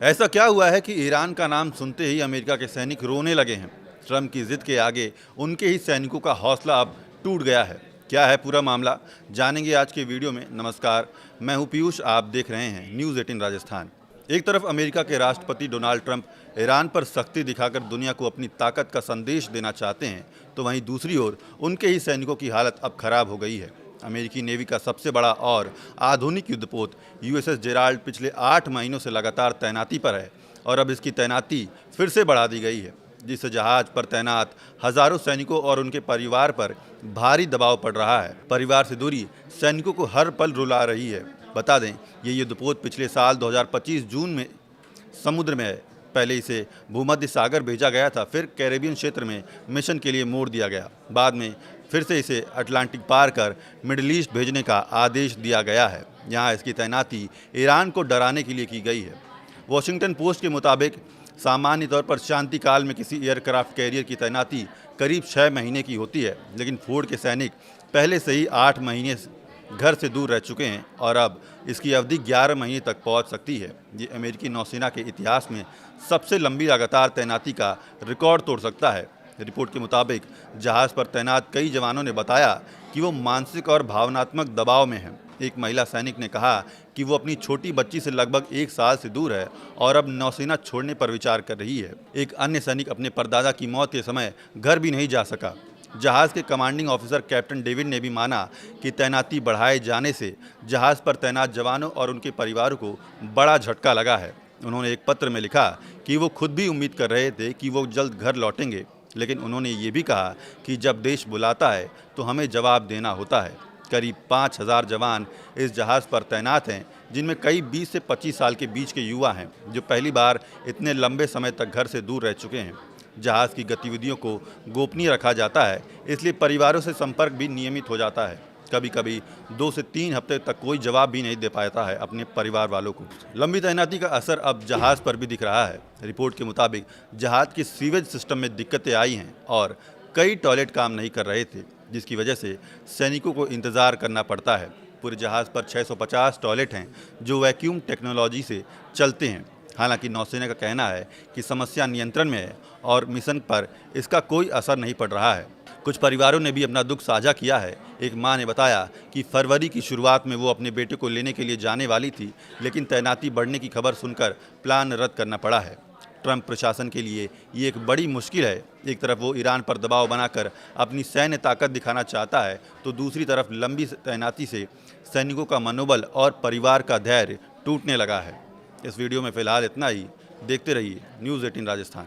ऐसा क्या हुआ है कि ईरान का नाम सुनते ही अमेरिका के सैनिक रोने लगे हैं। ट्रंप की जिद के आगे उनके ही सैनिकों का हौसला अब टूट गया है। क्या है पूरा मामला, जानेंगे आज के वीडियो में। नमस्कार, मैं हूं पीयूष, आप देख रहे हैं न्यूज़ 18 राजस्थान। एक तरफ अमेरिका के राष्ट्रपति डोनाल्ड ट्रंप ईरान पर सख्ती दिखाकर दुनिया को अपनी ताकत का संदेश देना चाहते हैं, तो वहीं दूसरी ओर उनके ही सैनिकों की हालत अब खराब हो गई है। अमेरिकी नेवी का सबसे बड़ा और आधुनिक युद्धपोत यूएसएस जेराल्ड पिछले 8 महीनों से लगातार तैनाती पर है और अब इसकी तैनाती फिर से बढ़ा दी गई है, जिससे जहाज पर तैनात हजारों सैनिकों और उनके परिवार पर भारी दबाव पड़ रहा है। परिवार से दूरी सैनिकों को हर पल रुला रही है। बता दें, ये युद्धपोत पिछले साल 2025 जून में समुद्र में है। पहले इसे भूमध्य सागर भेजा गया था, फिर कैरेबियन क्षेत्र में मिशन के लिए मोड़ दिया गया। बाद में फिर से इसे अटलांटिक पार कर मिडिल ईस्ट भेजने का आदेश दिया गया है। यहाँ इसकी तैनाती ईरान को डराने के लिए की गई है। वॉशिंगटन पोस्ट के मुताबिक सामान्य तौर पर शांति काल में किसी एयरक्राफ्ट कैरियर की तैनाती करीब 6 महीने की होती है, लेकिन फोर्ड के सैनिक पहले से ही 8 महीने घर से दूर रह चुके हैं और अब इसकी अवधि 11 महीने तक पहुंच सकती है। ये अमेरिकी नौसेना के इतिहास में सबसे लंबी लगातार तैनाती का रिकॉर्ड तोड़ सकता है। रिपोर्ट के मुताबिक जहाज़ पर तैनात कई जवानों ने बताया कि वो मानसिक और भावनात्मक दबाव में हैं। एक महिला सैनिक ने कहा कि वो अपनी छोटी बच्ची से लगभग 1 साल से दूर है और अब नौसेना छोड़ने पर विचार कर रही है। एक अन्य सैनिक अपने परदादा की मौत के समय घर भी नहीं जा सका। जहाज़ के कमांडिंग ऑफिसर कैप्टन डेविड ने भी माना कि तैनाती बढ़ाए जाने से जहाज़ पर तैनात जवानों और उनके परिवारों को बड़ा झटका लगा है। उन्होंने एक पत्र में लिखा कि वो खुद भी उम्मीद कर रहे थे कि वो जल्द घर लौटेंगे, लेकिन उन्होंने ये भी कहा कि जब देश बुलाता है तो हमें जवाब देना होता है। करीब 5000 जवान इस जहाज़ पर तैनात हैं, जिनमें कई 20 से 25 साल के बीच के युवा हैं, जो पहली बार इतने लंबे समय तक घर से दूर रह चुके हैं। जहाज़ की गतिविधियों को गोपनीय रखा जाता है, इसलिए परिवारों से संपर्क भी नियमित हो जाता है। कभी कभी 2 से 3 हफ्ते तक कोई जवाब भी नहीं दे पाता है अपने परिवार वालों को। लंबी तैनाती का असर अब जहाज़ पर भी दिख रहा है। रिपोर्ट के मुताबिक जहाज़ के सीवेज सिस्टम में दिक्कतें आई हैं और कई टॉयलेट काम नहीं कर रहे थे, जिसकी वजह से सैनिकों को इंतज़ार करना पड़ता है। पूरे जहाज़ पर 650 टॉयलेट हैं, जो वैक्यूम टेक्नोलॉजी से चलते हैं। हालांकि नौसेना का कहना है कि समस्या नियंत्रण में है और मिशन पर इसका कोई असर नहीं पड़ रहा है। कुछ परिवारों ने भी अपना दुख साझा किया है। एक मां ने बताया कि फरवरी की शुरुआत में वो अपने बेटे को लेने के लिए जाने वाली थी, लेकिन तैनाती बढ़ने की खबर सुनकर प्लान रद्द करना पड़ा है। ट्रंप प्रशासन के लिए ये एक बड़ी मुश्किल है। एक तरफ वो ईरान पर दबाव बनाकर अपनी सैन्य ताकत दिखाना चाहता है, तो दूसरी तरफ लंबी तैनाती से सैनिकों का मनोबल और परिवार का धैर्य टूटने लगा है। इस वीडियो में फिलहाल इतना ही। देखते रहिए न्यूज़ 18 राजस्थान।